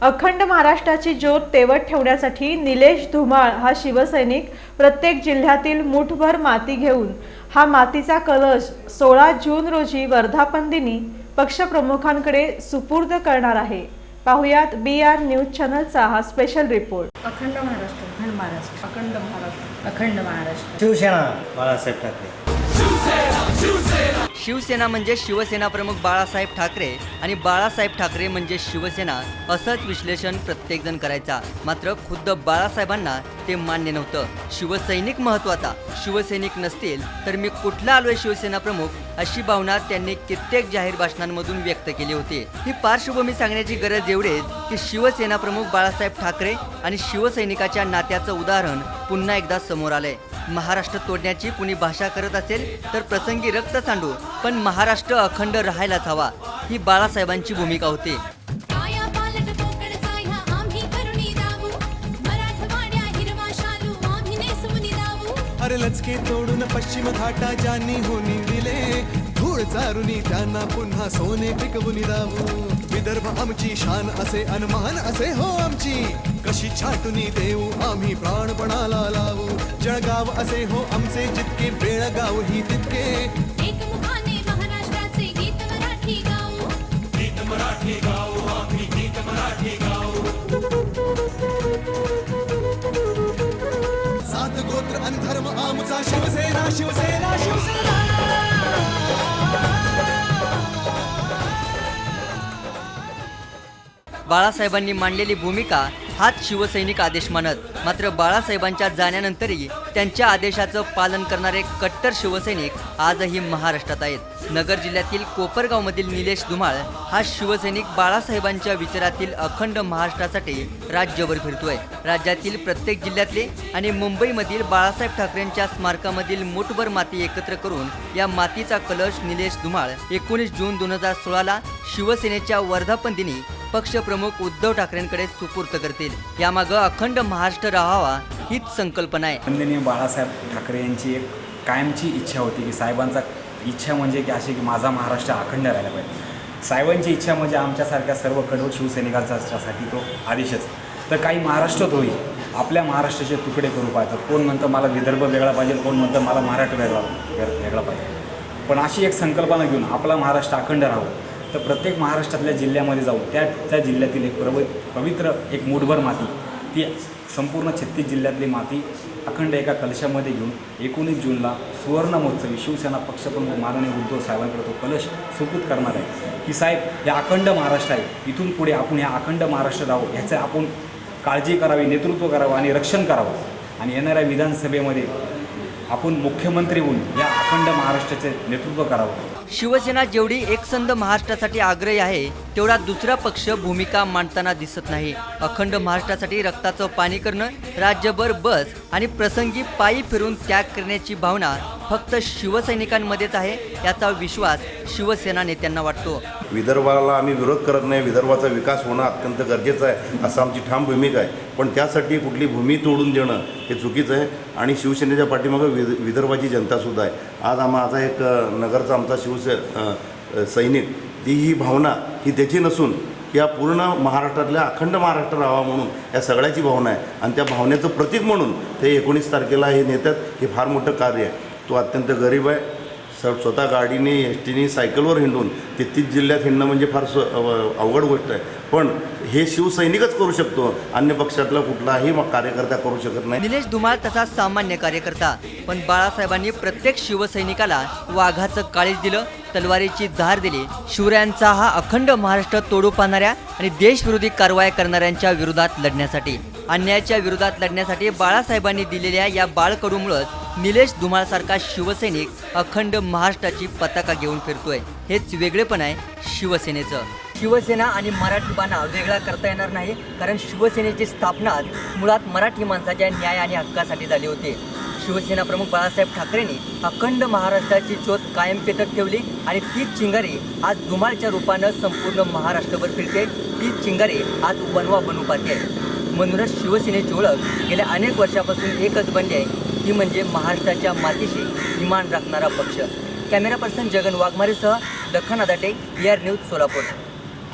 अखंड महाराष्ट्राची ज्योत तेवत ठेवण्यासाठी निलेश धुमाळ हा शिवसैनिक प्रत्येक जिल्ह्यातील मुठभर माती घेऊन हा मातीचा कलश 16 जून रोजी वर्धापनदिनी पक्षप्रमुखांकडे सुपूर्द करणार आहे। पाहुयात BR न्यूज चॅनलचा हा स्पेशल रिपोर्ट। अखंड महाराष्ट्र, अखंड महाराष्ट्र, अखंड महाराष्ट्र, अखंड महाराष्ट्र। शिवसेना बाळासाहेब ठाकरे। शिवसेना म्हणजे शिवसेना प्रमुख बाळासाहेब ठाकरे आणि बाळासाहेब ठाकरे म्हणजे शिवसेना असंच विश्लेषण प्रत्येकजण करायचा। मात्र खुद्द बाळासाहेबांना ते मान्य नव्हतं। शिवसैनिक महत्त्वाचा, शिवसैनिक नसतील तर मी कुठला आलोय शिवसेना प्रमुख अशी भावना त्यांनी कित्येक जाहीर भाषणांमधून व्यक्त केली होती। ही पार्श्वभूमी सांगण्याची गरज एवढीच की शिवसेना प्रमुख बाळासाहेब ठाकरे आणि शिवसैनिकाच्या नात्याचं उदाहरण पुन्हा एकदा समोर आलंय। महाराष्ट्र तोडण्याची कुणी भाषा करत असेल तर प्रसंगी रक्त सांडू, पण महाराष्ट्र अखंड राहायलाच हवा ही बाळासाहेबांची भूमिका होती। अरे लचके तोडून पश्चिम घाटा ज्यांनी होनी दिले, धूळ चारुनी त्यांना पुन्हा सोने पिकवून दावू। विदर्भ आमची शान असे अनमान असे हो आमची, कशी छाटुनी देऊ आम्ही प्राणपणाला लावू। जळगाव असे हो आमचे जितके, बेळगाव ही तितके, एकमुखाने महाराष्ट्राचे गीत मराठी गाऊ, गीत मराठी गाऊ आम्ही, गीत मराठी गाऊ। सात गोत्र अन धर्म आमचा, शिवसेना शिवसेना शिवसेना। बाळासाहेबांनी मांडलेली भूमिका हाच शिवसैनिक आदेश मानत, मात्र बाळासाहेबांच्या जाण्यानंतरही त्यांच्या आदेशाचं पालन करणारे कट्टर शिवसैनिक आजही महाराष्ट्रात आहेत। नगर जिल्ह्यातील कोपरगावमधील निलेश धुमाळ हा शिवसैनिक बाळासाहेबांच्या विचारातील अखंड महाराष्ट्रासाठी राज्यभर फिरतोय। राज्यातील प्रत्येक जिल्ह्यातले आणि मुंबईमधील बाळासाहेब ठाकरेंच्या स्मारकामधील मुठभर माती एकत्र करून या मातीचा कलश निलेश धुमाळ 19 जून 2016ला शिवसेनेच्या वर्धापन दिनी पक्षप्रमुख उद्धव ठाकरेंकडे सुपूर्द करतील। यामागं अखंड महाराष्ट्र राहावा हीच संकल्पना आहे। वंदनीय बाळासाहेब ठाकरे यांची एक कायमची इच्छा होती की साहेबांचा इच्छा म्हणजे की अशी की माझा महाराष्ट्र अखंड राहायला पाहिजे। साहेबांची इच्छा म्हणजे आमच्यासारख्या सर्व कडवट शिवसैनिकांसाठी तो आदेशच। तर काही महाराष्ट्रात होईल आपल्या महाराष्ट्राचे तुकडे करू पाहतात। कोण म्हणतं मला विदर्भ वेगळा पाहिजे, कोण म्हणतं मला महाराष्ट्र वेगळा पाहिजे, पण अशी एक संकल्पना घेऊन आपला महाराष्ट्र अखंड राहावं तर प्रत्येक महाराष्ट्रातल्या जिल्ह्यामध्ये जाऊन त्या जिल्ह्यातील एक पवित्र एक मुठभर माती, ती संपूर्ण 36 जिल्ह्यातली माती अखंड एका कलशामध्ये घेऊन 19 जूनला सुवर्ण महोत्सवी शिवसेना पक्षप्रमुख माननीय उद्धव साहेबांकडे तो कलश सुपूर्द करणार आहे। की साहेब हे अखंड महाराष्ट्र आहे, इथून पुढे आपण ह्या अखंड महाराष्ट्र राहू, ह्याचं आपण काळजी करावी, नेतृत्व करावं आणि रक्षण करावं आणि येणाऱ्या विधानसभेमध्ये आपण मुख्यमंत्री होऊन या अखंड महाराष्ट्राचे नेतृत्व करावं। शिवसेना जेवढी एकसंध महाराष्ट्रासाठी आग्रही आहे तेवढा दुसरा पक्ष भूमिका मांडताना दिसत नाही। अखंड महाराष्ट्रासाठी रक्ताचं पाणी करणं, राज्यभर बस आणि प्रसंगी पायी फिरून त्याग करण्याची भावना फक्त शिवसैनिकांमध्येच आहे याचा विश्वास शिवसेना नेत्यांना वाटतो। विदर्भाला आम्ही विरोध करत नाही, विदर्भाचा विकास होणं अत्यंत गरजेचं आहे असं आमची ठाम भूमिका आहे, पण त्यासाठी कुठली भूमी तोडून देणं हे चुकीचं आहे आणि शिवसेनेच्या पाठीमागं विदर्भाची जनतासुद्धा आहे। आज माझा एक नगरचा आमचा सैनिक ती ही भावना ही त्याची नसून की या पूर्ण महाराष्ट्रातल्या अखंड महाराष्ट्र राहावा म्हणून या सगळ्याची भावना आहे आणि त्या भावनेचं प्रतीक म्हणून ते 19 तारखेला हे नेतात। हे फार मोठं कार्य आहे। तो अत्यंत गरीब आहे, स्वतः गाडीने एसटीने सायकलवर हिंडून 33 जिल्ह्यात हिंडणं म्हणजे फार अवघड गोष्ट आहे, पण हे शिवसैनिकच करू शकतो, अन्य पक्षातला कुठलाही कार्यकर्ता करू शकत नाही। निलेश धुमाळ तसा सामान्य कार्यकर्ता, पण बाळासाहेबांनी प्रत्येक शिवसैनिकाला वाघाचं काळीज दिलं, तलवारीची धार दिली। शिवरायांचा हा अखंड महाराष्ट्र तोडू पाहणाऱ्या आणि देशविरोधी कारवाया करणाऱ्यांच्या विरोधात लढण्यासाठी, अन्यायाच्या विरोधात लढण्यासाठी बाळासाहेबांनी दिलेल्या या बाळकडूमुळेच निलेश धुमाळसारखा शिवसैनिक अखंड महाराष्ट्राची पताका घेऊन फिरतोय। हेच वेगळेपण आहे शिवसेनेचं। शिवसेना आणि मराठी बाणा वेगळा करता येणार नाही, कारण शिवसेनेची स्थापना मुळात मराठी माणसाच्या न्याय आणि हक्कासाठी झाली होती। शिवसेना प्रमुख बाळासाहेब ठाकरेंनी अखंड महाराष्ट्राची ज्योत कायम पेटत ठेवली आणि तीच चिंगारी आज धुमाळच्या रूपानं संपूर्ण महाराष्ट्रभर फिरते। तीच चिंगारी आज वनवा बनू पाहते। म्हणूनच शिवसेनेची ओळख गेल्या अनेक वर्षापासून एकच बनली आहे, ती म्हणजे महाराष्ट्राच्या मातीशी इमान राखणारा पक्ष। कॅमेरा पर्सन जगन वाघमारेसह दखन आदाटे, BR न्यूज सोलापूर।